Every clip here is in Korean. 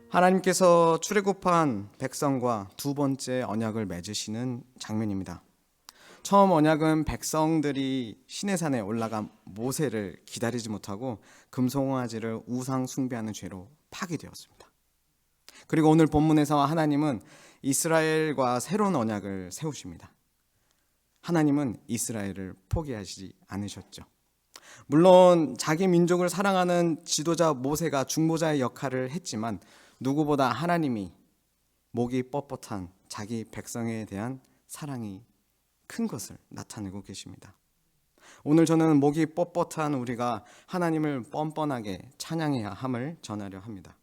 하나님께서 출애굽한 백성과 두 번째 언약을 맺으시는 장면입니다. 처음 언약은 백성들이 시내산에 올라간 모세를 기다리지 못하고 금송아지를 우상 숭배하는 죄로 파기되었습니다. 그리고 오늘 본문에서 하나님은 이스라엘과 새로운 언약을 세우십니다. 하나님은 이스라엘을 포기하시지 않으셨죠. 물론 자기 민족을 사랑하는 지도자 모세가 중보자의 역할을 했지만 누구보다 하나님이 목이 뻣뻣한 자기 백성에 대한 사랑이 큰 것을 나타내고 계십니다. 오늘 저는 목이 뻣뻣한 우리가 하나님을 뻔뻔하게 찬양해야 함을 전하려 합니다.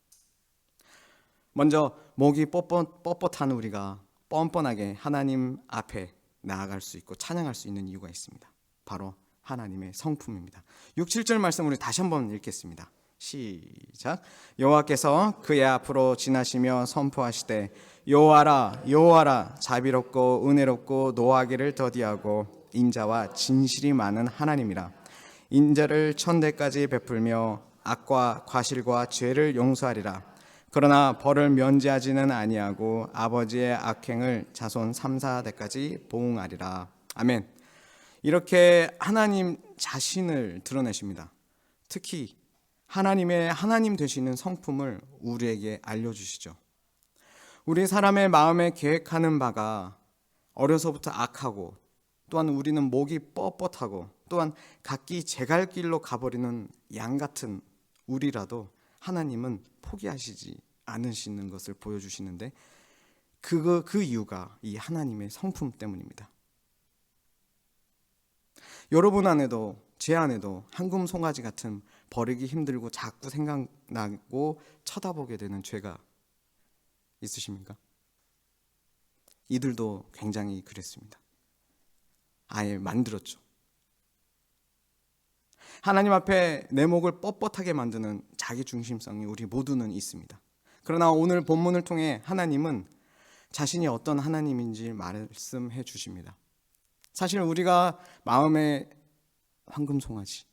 먼저 목이 뻣뻣한 우리가 뻔뻔하게 하나님 앞에 나아갈 수 있고 찬양할 수 있는 이유가 있습니다. 바로 하나님의 성품입니다. 6, 7절 말씀 우리 다시 한번 읽겠습니다. 시작. 여호와께서 그의 앞으로 지나시며 선포하시되 여호와라 여호와라 자비롭고 은혜롭고 노하기를 더디하고 인자와 진실이 많은 하나님이라. 인자를 천대까지 베풀며 악과 과실과 죄를 용서하리라. 그러나 벌을 면제하지는 아니하고 아버지의 악행을 자손 3, 4대까지 보응하리라. 아멘. 이렇게 하나님 자신을 드러내십니다. 특히 하나님의 하나님 되시는 성품을 우리에게 알려주시죠. 우리 사람의 마음에 계획하는 바가 어려서부터 악하고, 또한 우리는 목이 뻣뻣하고, 또한 각기 제갈 길로 가버리는 양 같은 우리라도 하나님은 포기하시지 않으시는 것을 보여주시는데 그 이유가 이 하나님의 성품 때문입니다. 여러분 안에도 제 안에도 한금 송아지 같은 버리기 힘들고 자꾸 생각나고 쳐다보게 되는 죄가 있으십니까? 이들도 굉장히 그랬습니다. 아예 만들었죠. 하나님 앞에 내 목을 뻣뻣하게 만드는 자기중심성이 우리 모두는 있습니다. 그러나 오늘 본문을 통해 하나님은 자신이 어떤 하나님인지 말씀해 주십니다. 사실 우리가 마음에 황금송아지,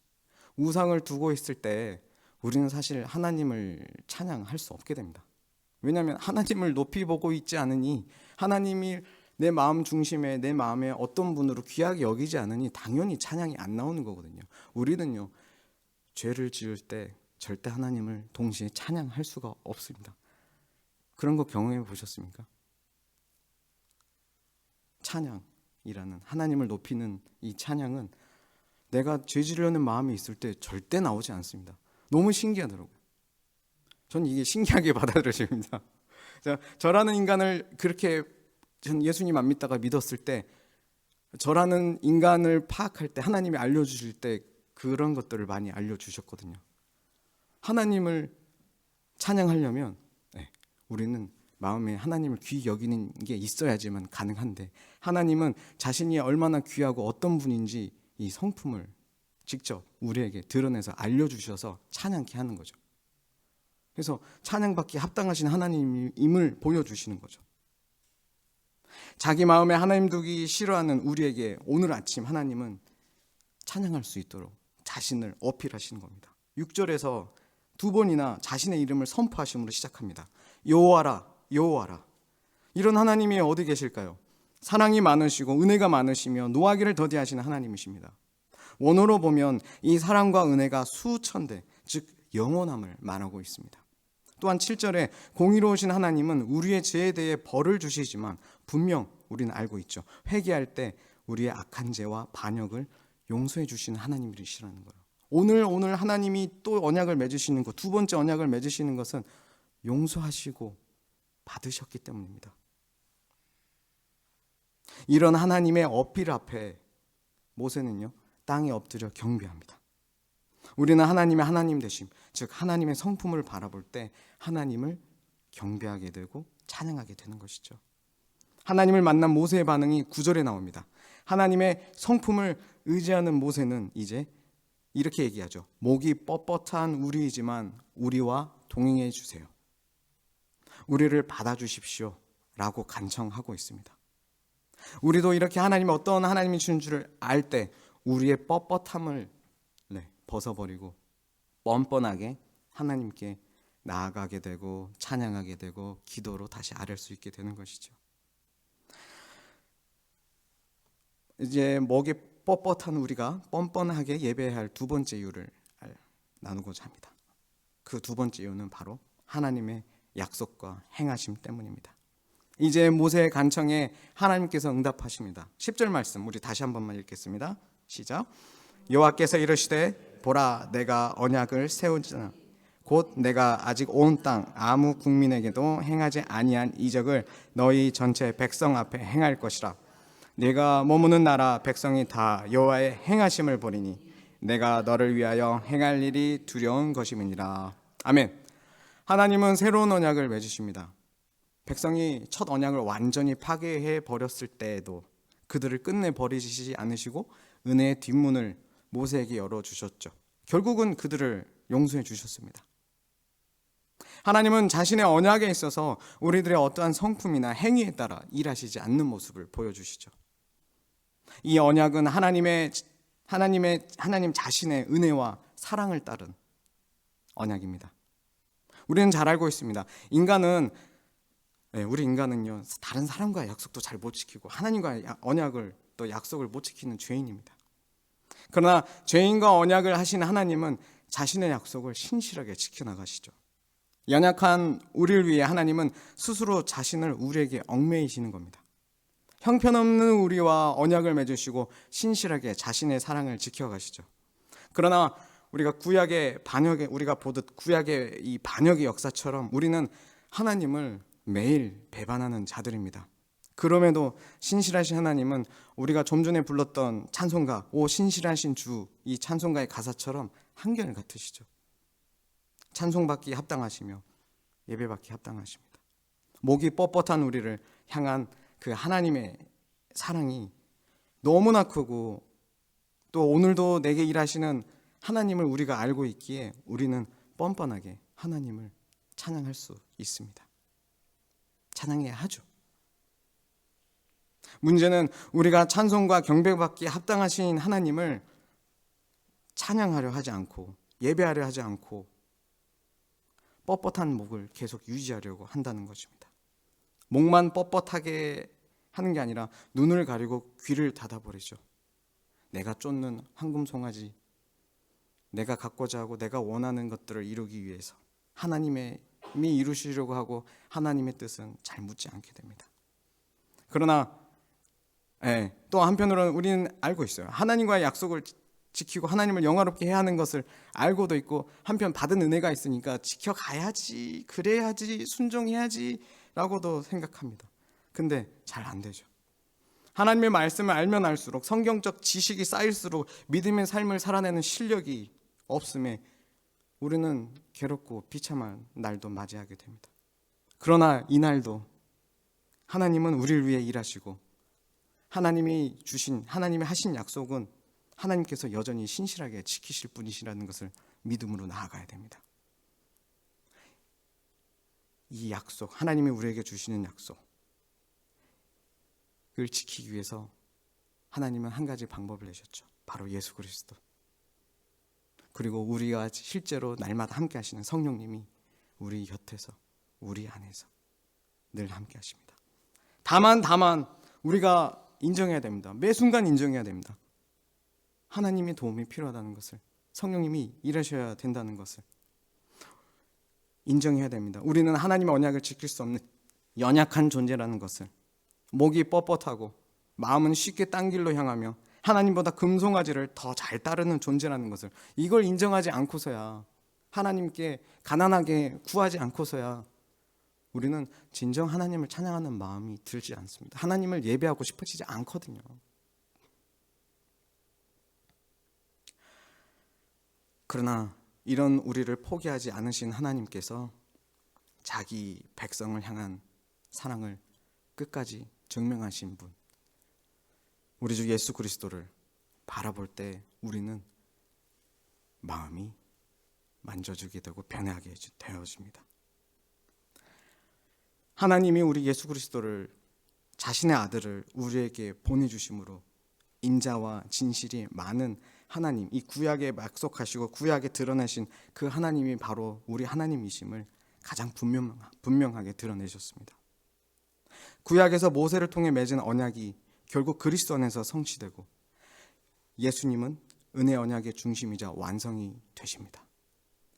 우상을 두고 있을 때 우리는 사실 하나님을 찬양할 수 없게 됩니다. 왜냐하면 하나님을 높이 보고 있지 않으니, 하나님이 내 마음 중심에 내 마음에 어떤 분으로 귀하게 여기지 않으니 당연히 찬양이 안 나오는 거거든요. 우리는요, 죄를 지을 때 절대 하나님을 동시에 찬양할 수가 없습니다. 그런 거 경험해 보셨습니까? 찬양이라는, 하나님을 높이는 이 찬양은 내가 죄 지으려는 마음이 있을 때 절대 나오지 않습니다. 너무 신기하더라고요. 전 이게 신기하게 받아들여집니다. 저라는 인간을 그렇게, 전 예수님 안 믿다가 믿었을 때, 저라는 인간을 파악할 때 하나님이 알려주실 때 그런 것들을 많이 알려주셨거든요. 하나님을 찬양하려면 우리는 마음에 하나님을 귀히 여기는 게 있어야지만 가능한데, 하나님은 자신이 얼마나 귀하고 어떤 분인지 이 성품을 직접 우리에게 드러내서 알려주셔서 찬양케 하는 거죠. 그래서 찬양받기 합당하신 하나님임을 보여주시는 거죠. 자기 마음에 하나님 두기 싫어하는 우리에게 오늘 아침 하나님은 찬양할 수 있도록 자신을 어필하시는 겁니다. 6절에서 두 번이나 자신의 이름을 선포하심으로 시작합니다. 여호와라 여호와라. 이런 하나님이 어디 계실까요? 사랑이 많으시고 은혜가 많으시며 노하기를 더디하시는 하나님이십니다. 원어로 보면 이 사랑과 은혜가 수천대, 즉 영원함을 말하고 있습니다. 또한 7절에 공의로우신 하나님은 우리의 죄에 대해 벌을 주시지만 분명 우리는 알고 있죠. 회개할 때 우리의 악한 죄와 반역을 용서해 주시는 하나님이시라는 거예요. 오늘 하나님이 또 언약을 맺으시는 것, 두 번째 언약을 맺으시는 것은 용서하시고 받으셨기 때문입니다. 이런 하나님의 어필 앞에 모세는요, 땅에 엎드려 경배합니다. 우리는 하나님의 하나님 되심, 즉 하나님의 성품을 바라볼 때 하나님을 경배하게 되고 찬양하게 되는 것이죠. 하나님을 만난 모세의 반응이 9절에 나옵니다. 하나님의 성품을 의지하는 모세는 이제 이렇게 얘기하죠. 목이 뻣뻣한 우리이지만 우리와 동행해 주세요. 우리를 받아주십시오 라고 간청하고 있습니다. 우리도 이렇게 하나님이 어떤 하나님이신 줄을 알 때 우리의 뻣뻣함을 벗어버리고 뻔뻔하게 하나님께 나아가게 되고 찬양하게 되고 기도로 다시 아뢰 수 있게 되는 것이죠. 이제 목이 뻣뻣한 우리가 뻔뻔하게 예배해야 할 두 번째 이유를 나누고자 합니다. 그 두 번째 이유는 바로 하나님의 약속과 행하심 때문입니다. 이제 모세의 간청에 하나님께서 응답하십니다. 10절 말씀 우리 다시 한 번만 읽겠습니다. 시작. 여호와께서 이르시되 보라 내가 언약을 세우지나 곧 내가 아직 온 땅 아무 국민에게도 행하지 아니한 이적을 너희 전체 백성 앞에 행할 것이라. 네가 머무는 나라 백성이 다 여호와의 행하심을 보리니 내가 너를 위하여 행할 일이 두려운 것임이니라. 아멘. 하나님은 새로운 언약을 맺으십니다. 백성이 첫 언약을 완전히 파괴해 버렸을 때에도 그들을 끝내 버리시지 않으시고 은혜의 뒷문을 모세에게 열어주셨죠. 결국은 그들을 용서해 주셨습니다. 하나님은 자신의 언약에 있어서 우리들의 어떠한 성품이나 행위에 따라 일하시지 않는 모습을 보여주시죠. 이 언약은 하나님 자신의 은혜와 사랑을 따른 언약입니다. 우리는 잘 알고 있습니다. 우리 인간은요, 다른 사람과의 약속도 잘 못 지키고 하나님과의 언약을 또 약속을 못 지키는 죄인입니다. 그러나 죄인과 언약을 하신 하나님은 자신의 약속을 신실하게 지켜나가시죠. 연약한 우리를 위해 하나님은 스스로 자신을 우리에게 얽매이시는 겁니다. 형편없는 우리와 언약을 맺으시고 신실하게 자신의 사랑을 지켜가시죠. 그러나 우리가 우리가 보듯 구약의 이 반역의 역사처럼 우리는 하나님을 매일 배반하는 자들입니다. 그럼에도 신실하신 하나님은 우리가 좀 전에 불렀던 찬송가 오 신실하신 주, 이 찬송가의 가사처럼 한결 같으시죠. 찬송받기 합당하시며 예배받기 합당하십니다. 목이 뻣뻣한 우리를 향한 그 하나님의 사랑이 너무나 크고 또 오늘도 내게 일하시는 하나님을 우리가 알고 있기에 우리는 뻔뻔하게 하나님을 찬양할 수 있습니다. 찬양해야 하죠. 문제는 우리가 찬송과 경배받기에 합당하신 하나님을 찬양하려 하지 않고 예배하려 하지 않고 뻣뻣한 목을 계속 유지하려고 한다는 것입니다. 목만 뻣뻣하게 하는 게 아니라 눈을 가리고 귀를 닫아버리죠. 내가 쫓는 황금송아지, 내가 갖고자 하고 내가 원하는 것들을 이루기 위해서 하나님이 이루시려고 하고 하나님의 뜻은 잘 묻지 않게 됩니다. 그러나 또 한편으로는 우리는 알고 있어요. 하나님과의 약속을 지키고 하나님을 영화롭게 해야 하는 것을 알고도 있고 한편 받은 은혜가 있으니까 지켜가야지, 그래야지, 순종해야지 라고도 생각합니다. 근데 잘 안 되죠. 하나님의 말씀을 알면 알수록 성경적 지식이 쌓일수록 믿음의 삶을 살아내는 실력이 없음에 우리는 괴롭고 비참한 날도 맞이하게 됩니다. 그러나 이 날도 하나님은 우리를 위해 일하시고 하나님이 하신 약속은 하나님께서 여전히 신실하게 지키실 분이시라는 것을 믿음으로 나아가야 됩니다. 이 약속, 하나님이 우리에게 주시는 약속을 지키기 위해서 하나님은 한 가지 방법을 내셨죠. 바로 예수 그리스도. 그리고 우리가 실제로 날마다 함께 하시는 성령님이 우리 곁에서 우리 안에서 늘 함께 하십니다. 다만 우리가 인정해야 됩니다. 매 순간 인정해야 됩니다. 하나님의 도움이 필요하다는 것을, 성령님이 일하셔야 된다는 것을 인정해야 됩니다. 우리는 하나님의 언약을 지킬 수 없는 연약한 존재라는 것을, 목이 뻣뻣하고 마음은 쉽게 딴 길로 향하며 하나님보다 금송아지를 더 잘 따르는 존재라는 것을, 이걸 인정하지 않고서야, 하나님께 가난하게 구하지 않고서야 우리는 진정 하나님을 찬양하는 마음이 들지 않습니다. 하나님을 예배하고 싶어지지 않거든요. 그러나 이런 우리를 포기하지 않으신 하나님께서 자기 백성을 향한 사랑을 끝까지 증명하신 분, 우리 주 예수 그리스도를 바라볼 때 우리는 마음이 만져지게 되고 변하게 되어집니다. 하나님이 우리 예수 그리스도를, 자신의 아들을 우리에게 보내주심으로 인자와 진실이 많은 하나님, 이 구약에 약속하시고 구약에 드러내신 그 하나님이 바로 우리 하나님이심을 가장 분명하게 드러내셨습니다. 구약에서 모세를 통해 맺은 언약이 결국 그리스도 안에서 성취되고 예수님은 은혜 언약의 중심이자 완성이 되십니다.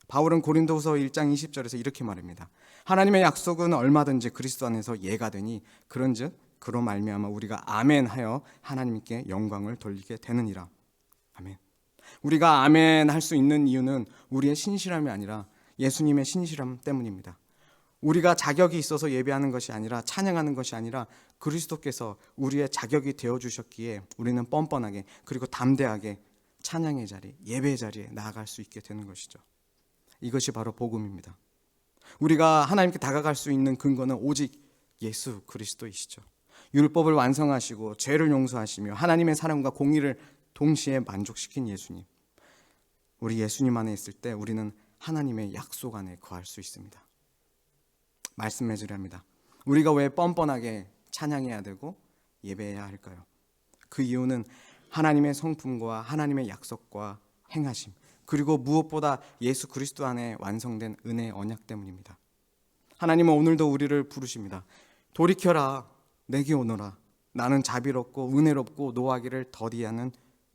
바울은 고린도후서 1장 20절에서 이렇게 말합니다. 하나님의 약속은 얼마든지 그리스도 안에서 예가 되니 그런즉 그로 말미암아 우리가 아멘 하여 하나님께 영광을 돌리게 되느니라. 아멘. 우리가 아멘 할 수 있는 이유는 우리의 신실함이 아니라 예수님의 신실함 때문입니다. 우리가 자격이 있어서 예배하는 것이 아니라 찬양하는 것이 아니라 그리스도께서 우리의 자격이 되어주셨기에 우리는 뻔뻔하게 그리고 담대하게 찬양의 자리, 예배의 자리에 나아갈 수 있게 되는 것이죠. 이것이 바로 복음입니다. 우리가 하나님께 다가갈 수 있는 근거는 오직 예수 그리스도이시죠. 율법을 완성하시고 죄를 용서하시며 하나님의 사랑과 공의를 동시에 만족시킨 예수님. 우리 예수님 안에 있을 때 우리는 하나님의 약속 안에 거할 수 있습니다. 말씀 맺으렵니다. 우리가 왜 뻔뻔하게 찬양해야 되고 예배해야 할까요? 그 이유는 하나님의 성품과 하나님의 약속과 행하심, 그리고 무엇보다 예수 그리스도 안에 완성된 은혜의 언약 때문입니다. 하나님은 오늘도 우리를 부르십니다. 돌이켜라, 내게 오너라. 나는 자비롭고 은혜롭고 노하기를 더디하는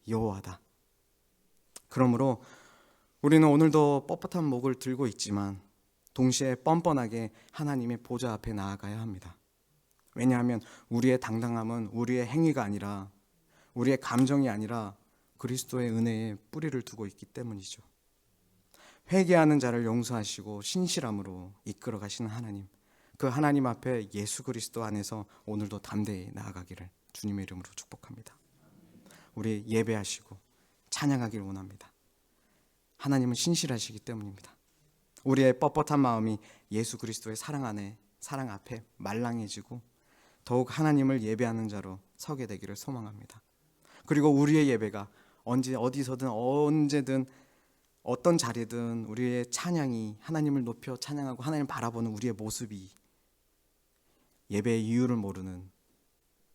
여호와다. 그러므로 우리는 오늘도 뻣뻣한 목을 들고 있지만 동시에 뻔뻔하게 하나님의 보좌 앞에 나아가야 합니다. 왜냐하면 우리의 당당함은 우리의 행위가 아니라 우리의 감정이 아니라 그리스도의 은혜에 뿌리를 두고 있기 때문이죠. 회개하는 자를 용서하시고 신실함으로 이끌어 가시는 하나님, 그 하나님 앞에 예수 그리스도 안에서 오늘도 담대히 나아가기를 주님의 이름으로 축복합니다. 우리 예배하시고 찬양하기를 원합니다. 하나님은 신실하시기 때문입니다. 우리의 뻣뻣한 마음이 예수 그리스도의 사랑 앞에 말랑해지고 더욱 하나님을 예배하는 자로 서게 되기를 소망합니다. 그리고 우리의 예배가 어디서든 언제든 어떤 자리든 우리의 찬양이 하나님을 높여 찬양하고 하나님을 바라보는 우리의 모습이 예배의 이유를 모르는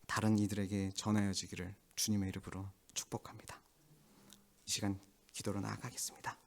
다른 이들에게 전하여지기를 주님의 이름으로 축복합니다. 이 시간 기도로 나아가겠습니다.